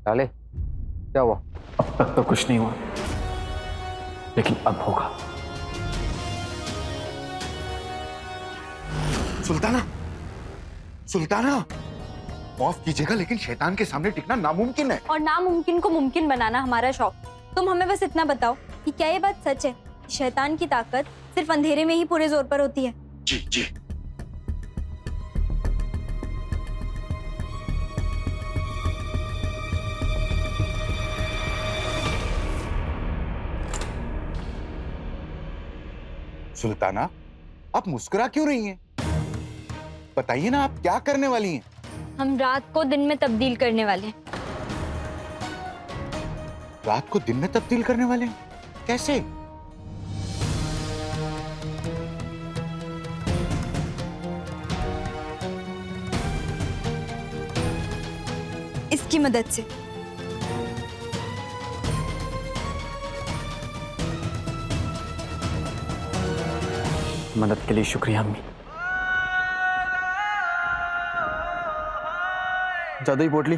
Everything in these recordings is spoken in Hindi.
साले क्या हुआ? अब तक तो कुछ नहीं हुआ, लेकिन अब होगा। सुल्ताना, सुल्ताना, माफ कीजिएगा लेकिन शैतान के सामने टिकना नामुमकिन है। और नामुमकिन को मुमकिन बनाना हमारा शौक। तुम हमें बस इतना बताओ कि क्या ये बात सच है कि शैतान की ताकत सिर्फ अंधेरे में ही पूरे जोर पर होती है? जी जी। सुल्ताना, आप मुस्कुरा क्यों रही हैं? बताइए ना, आप क्या करने वाली हैं? हम रात को दिन में तब्दील करने वाले हैं। रात को दिन में तब्दील करने वाले हैं? कैसे? इसकी मदद से। मदद के लिए शुक्रिया अम्मी। जादुई पोटली।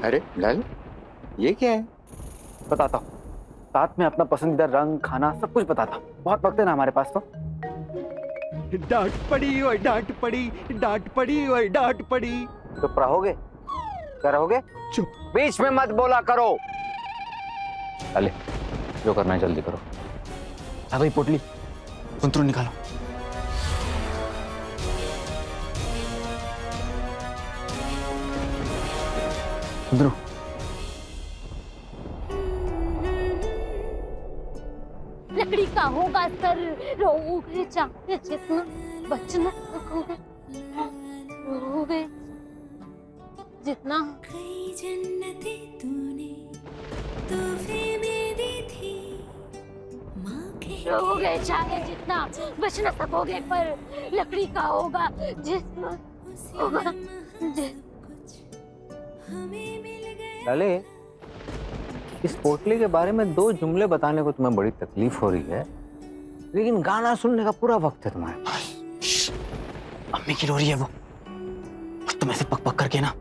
अरे लाल, ये क्या है? बताता हूँ, साथ में अपना पसंदीदा रंग, खाना सब कुछ बताता हूँ। बहुत वक्त है ना हमारे पास तो। डांट पड़ी और डांट पड़ी, डांट पड़ी और डांट पड़ी। चुप रहोगे? क्या रहोगे? चुप। बीच में मत बोला करो। अले, जो करना है जल्दी करो। जादुई पोटली, कुंतरू निकालो। कुंतरू। लकड़ी का होगा सर, रोगे चाहे जितना, बच न सकोगे, रोगे जितना। कई जन्नतें तूने तोहफे में दी थी, माँ के रोगे चाहे जितना, बच न सकोगे, पर लकड़ी का होगा जिस्म, होगा हमें मिल गए। लाले, इस पोटली के बारे में 2 जुमले बताने को तुम्हें बड़ी तकलीफ हो रही है, लेकिन गाना सुनने का पूरा वक्त है तुम्हारे पास। अम्मी की रो रही है वो, और तुम ऐसे पक पक करके ना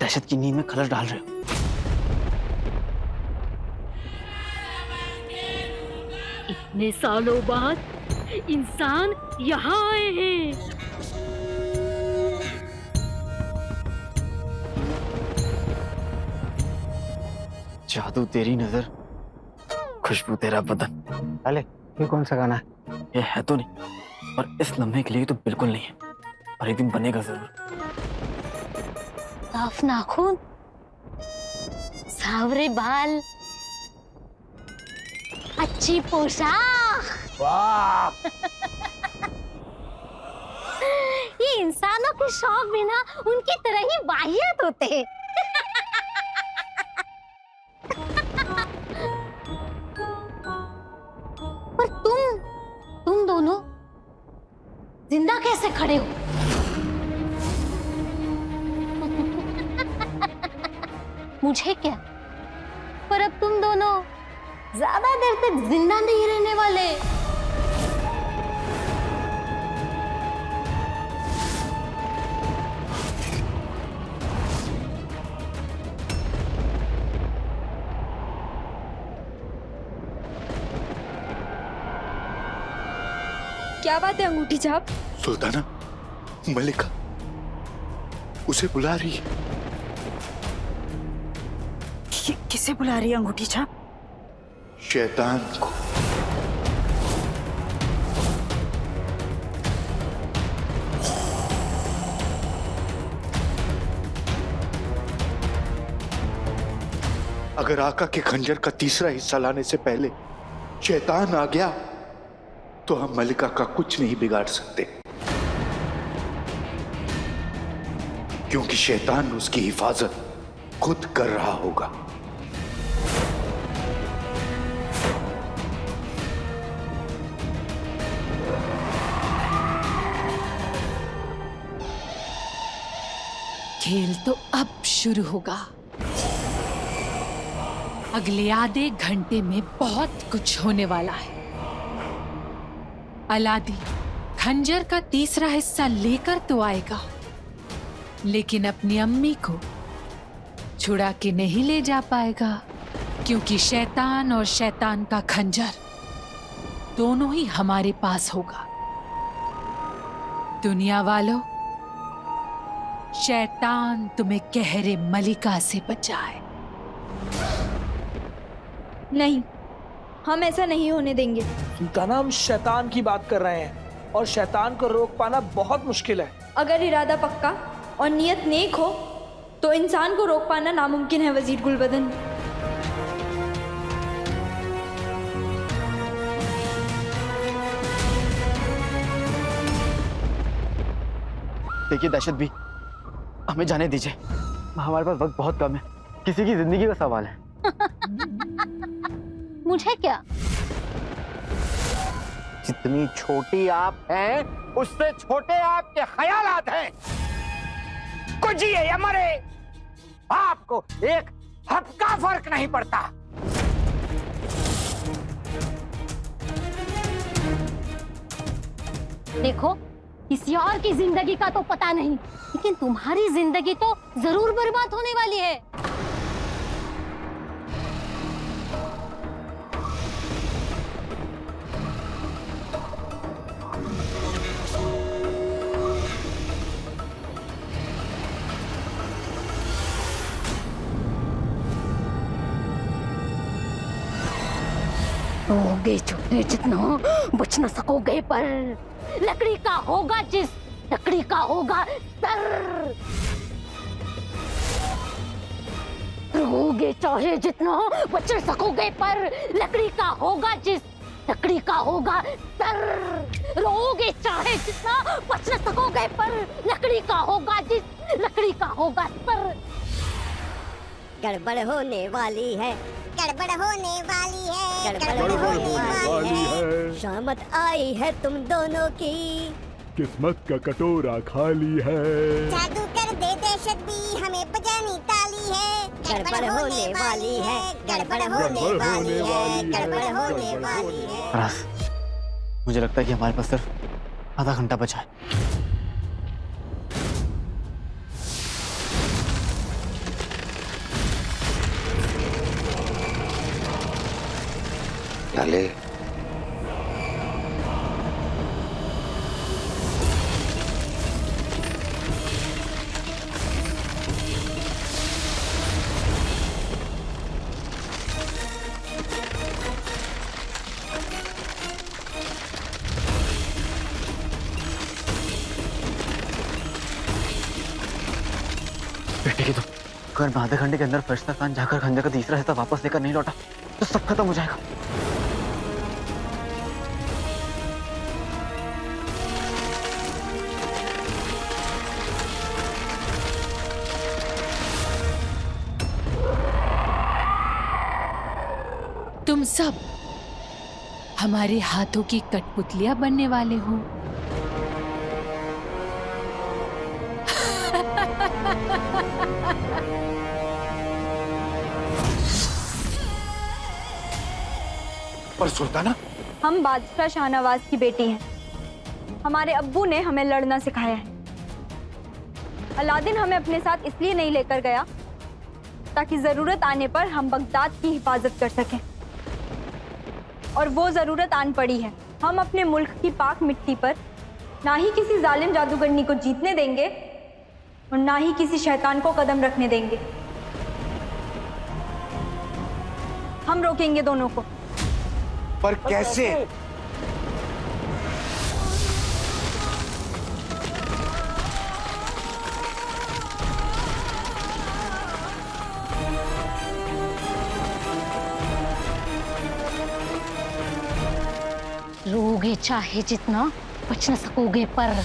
दहशत की नींद में खलल डाल रहे हो। इतने सालों बाद इंसान यहाँ आए हैं। जादू तेरी नजर, खुशबू तेरा बदन। लाले, ये कौन सा गाना है? ये है तो नहीं, और इस लम्हे के लिए तो बिल्कुल नहीं है, पर एक दिन बनेगा जरूर। साफ नाखून, सावरे बाल, अच्छी पोशाक। वाह! ये इंसानों के शौक भी ना उनकी तरह ही वाहियत होते हैं। पर तुम दोनों जिंदा कैसे खड़े हो? मुझे क्या, पर अब तुम दोनों ज्यादा देर तक जिंदा नहीं रहने वाले। क्या बात है अंगूठी छाप? सुल्ताना, मलिका उसे बुला रही है। किसे बुला रही है अंगूठी छाप? शैतान को। अगर आका के खंजर का तीसरा हिस्सा लाने से पहले शैतान आ गया तो हम मलिका का कुछ नहीं बिगाड़ सकते, क्योंकि शैतान उसकी हिफाजत खुद कर रहा होगा। खेल तो अब शुरू होगा। अगले आधे घंटे में बहुत कुछ होने वाला है। अलादी खंजर का तीसरा हिस्सा लेकर तो आएगा, लेकिन अपनी अम्मी को छुड़ा के नहीं ले जा पाएगा, क्योंकि शैतान और शैतान का खंजर दोनों ही हमारे पास होगा। दुनिया वालों, शैतान तुम्हें कहरे मलिका से बचाए। नहीं, हम ऐसा नहीं होने देंगे। सुल्ताना, हम शैतान की बात कर रहे हैं और शैतान को रोक पाना बहुत मुश्किल है। अगर इरादा पक्का और नियत नेक हो तो इंसान को रोक पाना नामुमकिन है वजीर गुलबदन। देखिए दहशत भी, हमें जाने दीजिए, हमारे पास वक्त बहुत कम है, किसी की जिंदगी का सवाल है। मुझे क्या? जितनी छोटी आप हैं, उससे छोटे आपके ख्यालात हैं। कुछ जिए या मरे, आपको एक हद का फर्क नहीं पड़ता। देखो, किसी और की जिंदगी का तो पता नहीं, लेकिन तुम्हारी जिंदगी तो जरूर बर्बाद होने वाली है। रोगे छोटे जितना बच न सकोगे, पर लकड़ी का होगा जिस, लकड़ी का होगा सर। रोगे चाहे जितना बच न सकोगे, पर लकड़ी का होगा जिस, लकड़ी का होगा सर। रोगे चाहे जितना बच न सकोगे, पर लकड़ी का होगा जिस, लकड़ी का होगा सर। गड़बड़ होने वाली है, गड़बड़ होने वाली है, गड़बड़ होने वाली है। शामत आई है तुम दोनों की, किस्मत का कटोरा खाली है। जादू कर दे दहशत भी, हमें बजानी ताली है। गड़बड़ होने वाली है, गड़बड़ होने वाली है, गड़बड़ होने वाली है। फराज, मुझे लगता है कि हमारे पास सिर्फ आधा घंटा बचा है। लाले, बेटे की तो अगर मैं आधे घंटे के अंदर फरिश्ता खान जाकर खंजर का तीसरा हिस्सा वापस लेकर नहीं लौटा तो सब खत्म हो जाएगा। तुम सब हमारे हाथों की कठपुतलियां बनने वाले हो। पर सुल्ताना, हम बादशाह शाहनवाज की बेटी हैं। हमारे अब्बू ने हमें लड़ना सिखाया है। अलादीन हमें अपने साथ इसलिए नहीं लेकर गया ताकि जरूरत आने पर हम बगदाद की हिफाजत कर सकें, और वो जरूरत आन पड़ी है। हम अपने मुल्क की पाक मिट्टी पर ना ही किसी जालिम जादूगरनी को जीतने देंगे और ना ही किसी शैतान को कदम रखने देंगे। हम रोकेंगे दोनों को। पर कैसे? रोगे चाहे जितना बच न सकोगे, पर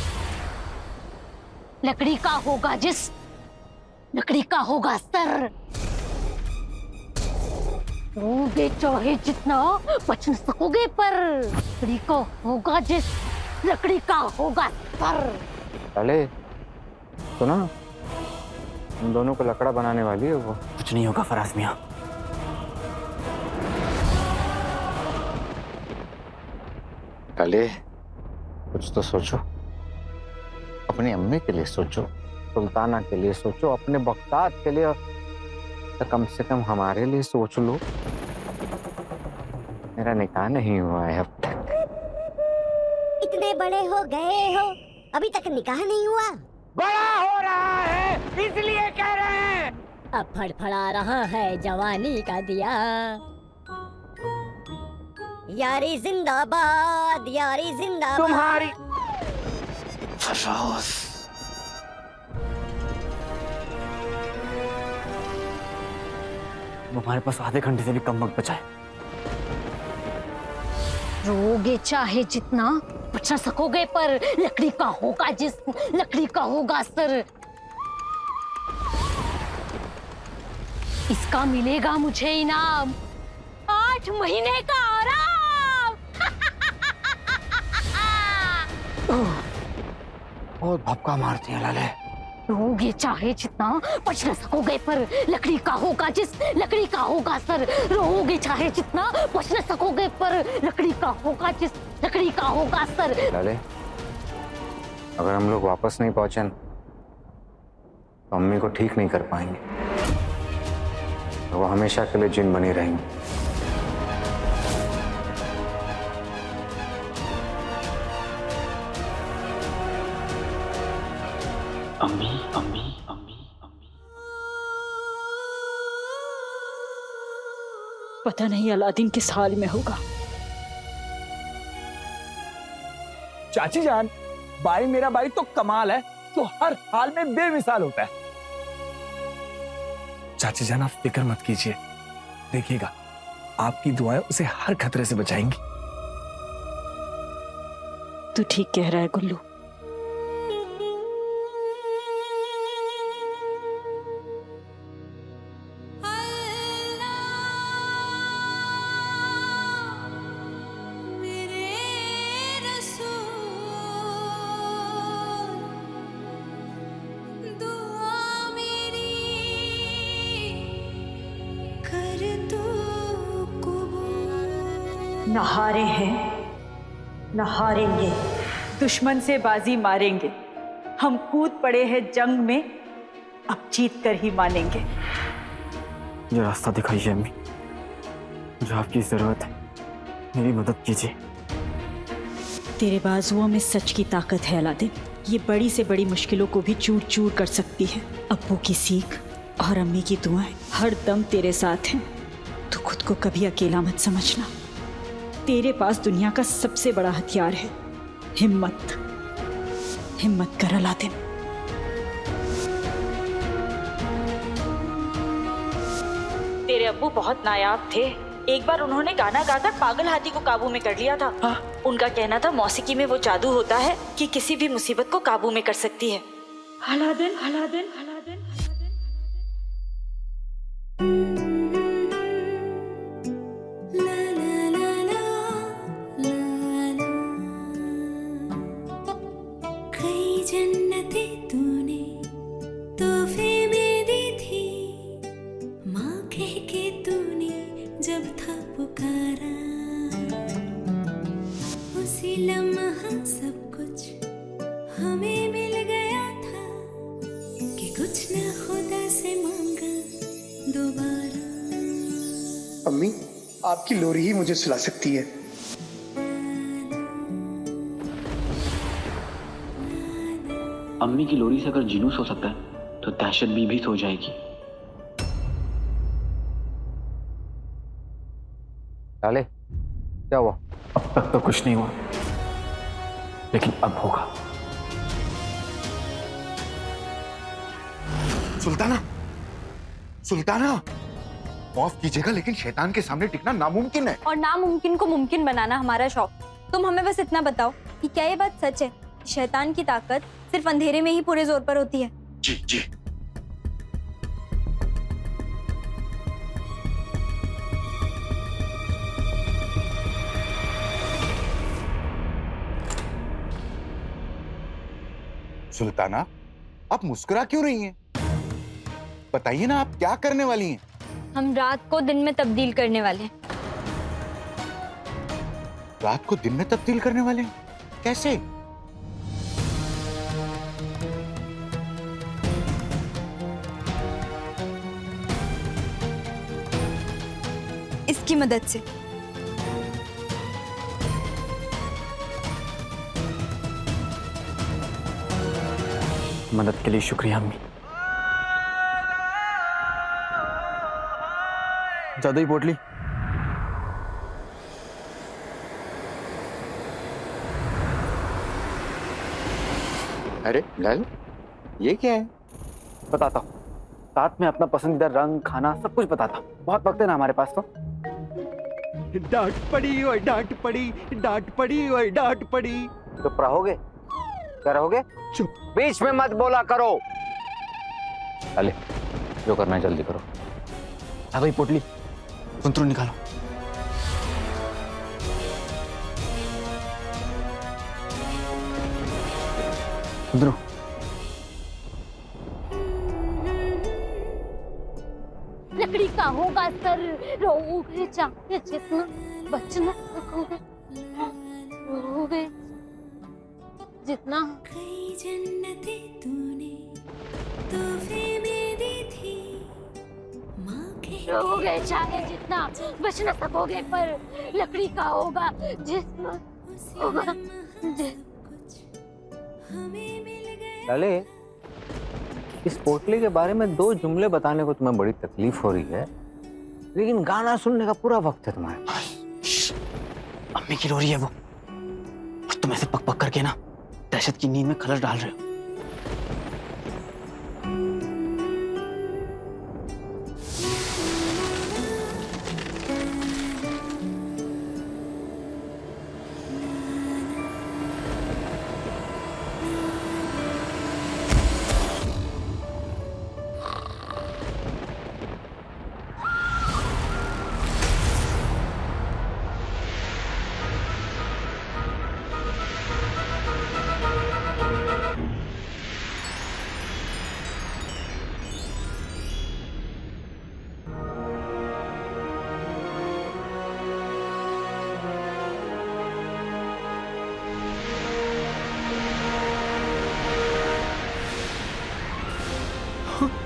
लकड़ी का होगा जिस, लकड़ी का होगा सर। रोगे चाहे जितना बच न सकोगे, पर लकड़ी का होगा जिस, लकड़ी का होगा सर। अरे सुना, हम दोनों को लकड़ा बनाने वाली है वो। कुछ नहीं होगा फराज मियां। लाले, कुछ तो सोचो, अपनी अम्मी के लिए सोचो, सुल्ताना के लिए सोचो, अपने बख्तात के लिए, तो कम से कम हमारे लिए सोच लो। मेरा निकाह नहीं हुआ है अब तक। इतने बड़े हो गए हो, अभी तक निकाह नहीं हुआ? बड़ा हो रहा है इसलिए कह रहे हैं। अब फड़फड़ा रहा है जवानी का दिया। यारी जिंदाबाद, यारी जिंदाबाद। तुम्हारी हमारे पास आधे घंटे से भी कम वक्त बचा है। रोगे चाहे जितना, बच न सकोगे, पर लकड़ी का होगा जिस्म, लकड़ी का होगा सर। इसका मिलेगा मुझे इनाम, 8 महीने का आराम। बहुत भपका मारती है लाले। रोगे चाहे जितना, बच न सकोगे, पर लकड़ी का होगा जिस्म, लकड़ी का होगा सर। रोगे चाहे जितना, बच न सकोगे, पर लकड़ी का होगा जिस्म, लकड़ी का होगा सर। लाले, अगर हम लोग वापस नहीं पहुंचे तो अम्मी को ठीक नहीं कर पाएंगे, वो हमेशा के लिए जिन बनी रहेंगी। अम्मी अम्मी अम्मी अम्मी। पता नहीं अलादीन किस हाल में होगा। चाची जान, भाई मेरा भाई तो कमाल है, तो हर हाल में बेमिसाल होता है। चाची जान, आप फिक्र मत कीजिए, देखिएगा आपकी दुआएं उसे हर खतरे से बचाएंगी। तू ठीक कह रहा है गुल्लू। न हारे हैं न हारेंगे, दुश्मन से बाजी मारेंगे। हम कूद पड़े हैं जंग में, अब जीत कर ही मानेंगे। ये रास्ता दिखाइए अम्मी, मुझे आपकी जरूरत है, मेरी मदद कीजिए। तेरे बाजुओं में सच की ताकत है अलादीन, ये बड़ी से बड़ी मुश्किलों को भी चूर चूर कर सकती है। अब्बू की सीख और अम्मी की दुआएं हर दम तेरे साथ हैं। तू खुद को कभी अकेला मत समझना। तेरे पास दुनिया का सबसे बड़ा हथियार है, हिम्मत। हिम्मत कर अलादीन। तेरे अब्बू बहुत नायाब थे। एक बार उन्होंने गाना गाकर पागल हाथी को काबू में कर लिया था। उनका कहना था मौसीकी में वो जादू होता है कि किसी भी मुसीबत को काबू में कर सकती है। अलादीन, अलादीन, अलादीन, सब कुछ हमें मिल गया था कि कुछ न खुदा से मांगा दोबारा। अम्मी, आपकी लोरी ही मुझे सुला सकती है। अम्मी की लोरी से अगर जुलूस हो सकता है तो दहशत भी हो जाएगी। लाले, क्या हुआ? अब तक तो कुछ नहीं हुआ, लेकिन अब होगा। सुल्ताना, सुल्ताना, माफ कीजिएगा लेकिन शैतान के सामने टिकना नामुमकिन है। और नामुमकिन को मुमकिन बनाना हमारा शौक। तुम हमें बस इतना बताओ कि क्या ये बात सच है कि शैतान की ताकत सिर्फ अंधेरे में ही पूरे जोर पर होती है? जी जी। सुल्ताना, आप मुस्कुरा क्यों रही हैं? बताइए ना, आप क्या करने वाली हैं? हम रात को दिन में तब्दील करने वाले हैं। रात को दिन में तब्दील करने वाले हैं? कैसे? आपकी मदद से। मदद के लिए शुक्रिया अम्मी। जादुई पोटली। अरे लाल, ये क्या है? बताता हूँ, साथ में अपना पसंदीदा रंग, खाना, सब कुछ बताता हूँ। बहुत वक्त है ना हमारे पास तो। डांट पड़ी और डांट पड़ी, डांट पड़ी और डांट पड़ी। चुप रहोगे? क्या रहोगे? चुप। बीच में मत बोला करो। अले, जो करना है जल्दी करो। जादुई पोटली, कुंतरू निकालो। कुंतरू। लकड़ी का होगा सर, रोगे चाहे जितना, बच न सकोगे, रोगे जितना। कई जन्नतें तूने तोहफे में दी थी, माँ के रोगे चाहे जितना, बच न सकोगे, पर लकड़ी का होगा जिस्म, होगा हमें मिल गया। लाले, इस पोटली के बारे में 2 जुमले बताने को तुम्हें बड़ी तकलीफ हो रही है, लेकिन गाना सुनने का पूरा वक्त है तुम्हारे पास। अम्मी की रो रही है वो, और तुम ऐसे पक पक करके ना दहशत की नींद में खलल डाल रहे हो।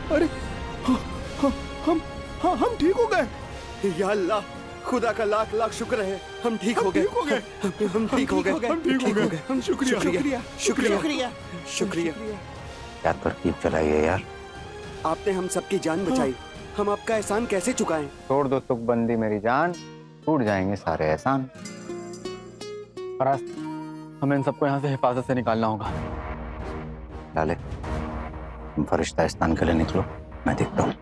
अरे हम ठीक हो गए। या अल्लाह, खुदा का लाख लाख शुक्र है, हम ठीक हो गए। हम ठीक हो गए। हम शुक्रिया शुक्रिया शुक्रिया शुक्रिया। क्या तरकीब चलाई है यार? आपने हम सबकी जान बचाई, हम आपका एहसान कैसे चुकाएं? छोड़ दो तुकबंदी मेरी जान, टूट जाएंगे सारे एहसान। फराज, हमें इन सबको यहाँ से हिफाजत से निकालना होगा। लाले, तुम फरिश्तास्तान के लिए निकलो, मैं देखता हूँ।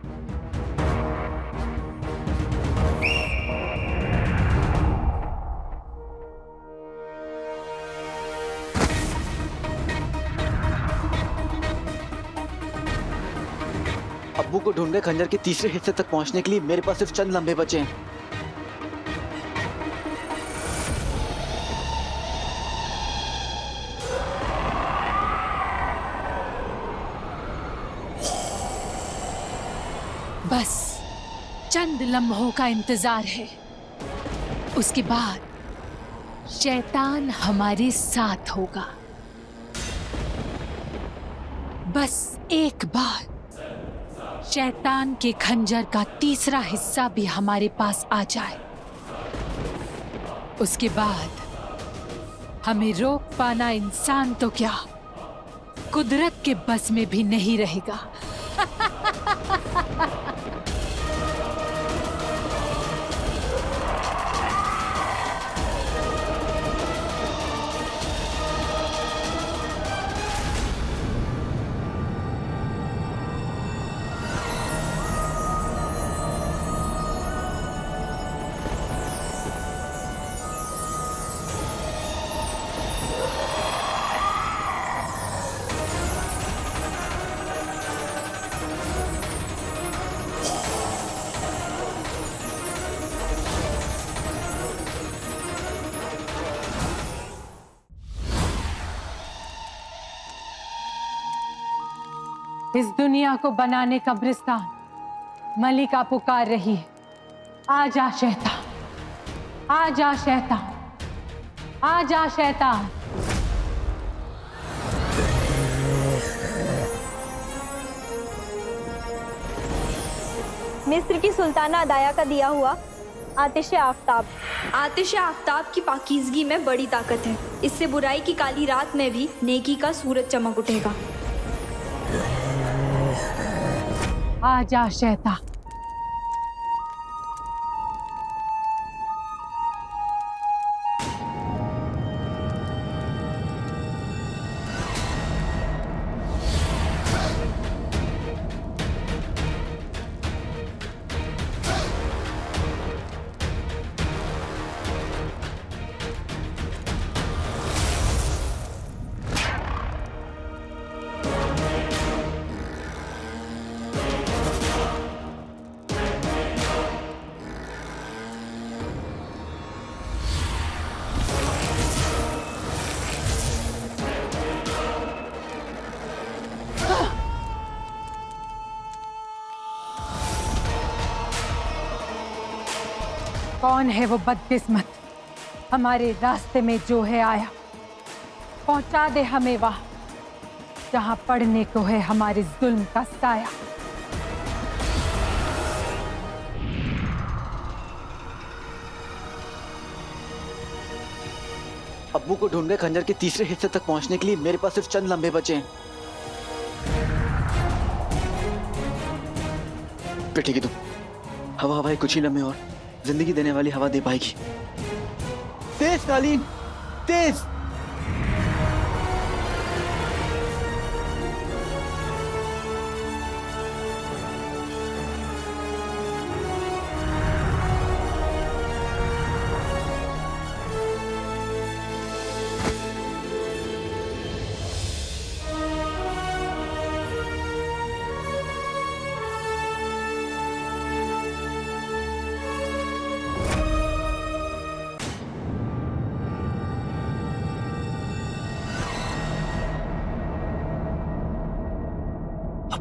अब्बू को ढूंढ के खंजर के तीसरे हिस्से तक पहुंचने के लिए मेरे पास सिर्फ चंद लम्हे बचे हैं। बस चंद लम्हों का इंतजार है, उसके बाद शैतान हमारे साथ होगा। बस एक बार शैतान के खंजर का तीसरा हिस्सा भी हमारे पास आ जाए, उसके बाद हमें रोक पाना इंसान तो क्या, कुदरत के बस में भी नहीं रहेगा। इस दुनिया को बनाने कब्रिस्तान मलिका पुकार रही है। आजा शैतान, आजा शैतान, आजा शैतान। मिस्र की सुल्ताना अदाया का दिया हुआ आतिश आफ्ताब। आतिश आफ्ताब की पाकीज़गी में बड़ी ताकत है। इससे बुराई की काली रात में भी नेकी का सूरज चमक उठेगा। आजा शैतान। कौन है वो बदकिस्मत हमारे रास्ते में जो है आया? पहुंचा दे हमें वहां जहां पड़ने को है हमारे जुल्म का साया। अब्बू को ढूंढ के खंजर के तीसरे हिस्से तक पहुंचने के लिए मेरे पास सिर्फ चंद लम्हे बचे हैं। बैठेगी तुम। हवा हवाई कुछ ही लम्हे और जिंदगी देने वाली हवा दे पाएगी। तेज कालीन, तेज।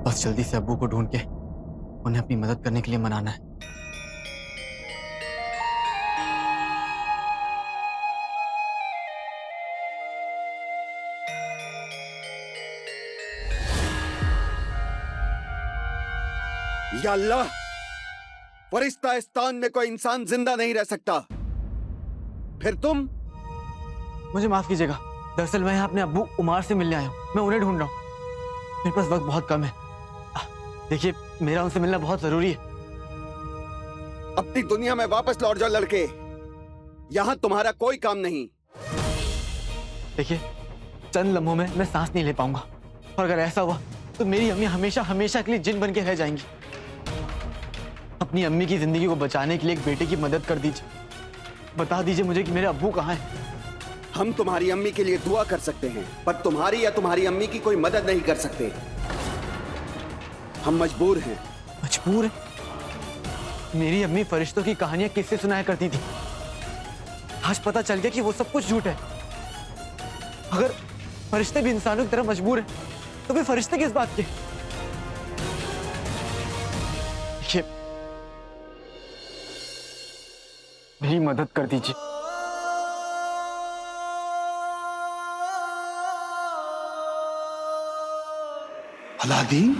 बस जल्दी से अब्बू को ढूंढ के उन्हें अपनी मदद करने के लिए मनाना है। या अल्लाह, फरिश्तास्तान में कोई इंसान जिंदा नहीं रह सकता। फिर तुम? मुझे माफ कीजिएगा, दरअसल मैं यहाँ अपने अब्बू उमार से मिलने आया हूँ। मैं उन्हें ढूंढ रहा हूँ। मेरे पास वक्त बहुत कम है। देखिए, मेरा उनसे मिलना बहुत जरूरी है। अपनी दुनिया में वापस लौट जाओ लड़के, यहाँ तुम्हारा कोई काम नहीं। देखिए, चंद लम्हों में मैं सांस नहीं ले पाऊंगा, और अगर ऐसा हुआ तो मेरी अम्मी हमेशा हमेशा के लिए जिन बन के रह जाएंगी। अपनी अम्मी की जिंदगी को बचाने के लिए एक बेटे की मदद कर दीजिए। बता दीजिए मुझे कि मेरे अब्बू कहाँ हैं। हम तुम्हारी अम्मी के लिए दुआ कर सकते हैं, पर तुम्हारी या तुम्हारी अम्मी की कोई मदद नहीं कर सकते। हम मजबूर हैं। मजबूर है? मेरी अम्मी फरिश्तों की कहानियां किससे सुनाया करती थी। आज पता चल गया कि वो सब कुछ झूठ है। अगर फरिश्ते भी इंसानों की तरह मजबूर हैं, तो फिर फरिश्ते किस बात के? देखिए, मेरी मदद कर दीजिए। अलादीन,